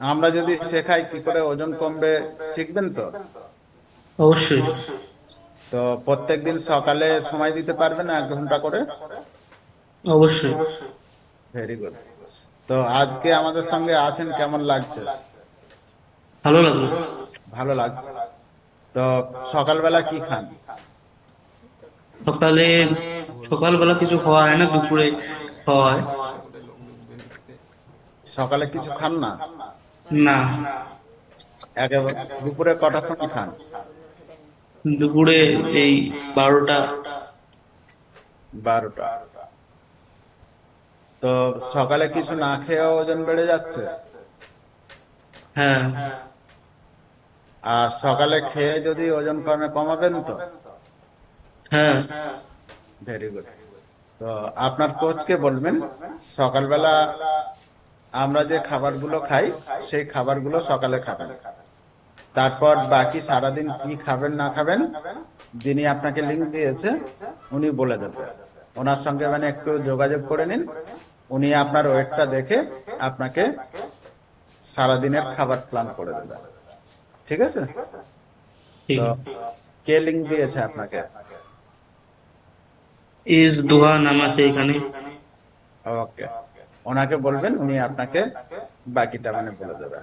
আমরা যদি শেখাই কি করে ওজন কমবে, শিখবেন তো? অবশ্যই। তো প্রত্যেকদিন সকালে সময় দিতে পারবেন 1 ঘন্টা করে? অবশ্যই। Very good. তো আজকে আমাদের সঙ্গে আছেন, কেমন লাগছে? ভালো লাগলো। ভালো লাগছে। তো সকালবেলা কি খান? সকালে সকালবেলা কিছু খাওয়া হয় না, দুপুরে খাওয়া হয়। সকালে কিছু খান না? না। একেবারে দুপুরে কটার সময় খান? দুপুরে এই 12টা। 12টা। তো সকালে কিছু না খেয়ে ওজন বেড়ে যাচ্ছে? হ্যাঁ। আর সকালে খেয়ে যদি ওজন কমে, কমাবেন তো? হ্যাঁ। Very good. তো আপনার কোচকে বলবেন সকালবেলা আমরা যে খাবারগুলো খাই সেই খাবারগুলো সকালে খাবেন। তারপর বাকি সারাদিন কি খাবেন না খাবেন, যিনি আপনাকে লিঙ্ক দিয়েছে উনি বলে দেবে। ওনার সঙ্গে মানে একটু যোগাযোগ করে নিন, উনি আপনার ওয়েটটা দেখে আপনাকে সারাদিনের খাবার প্ল্যান করে দেবে। ঠিক আছে? ঠিক তো আছে। কে লিঙ্ক দিয়েছে আপনাকে? দোহা নাম আছে এখানে। ওকে, ওনাকে বলবেন, উনি আপনাকে বাকিটা মানে বলে দেবে।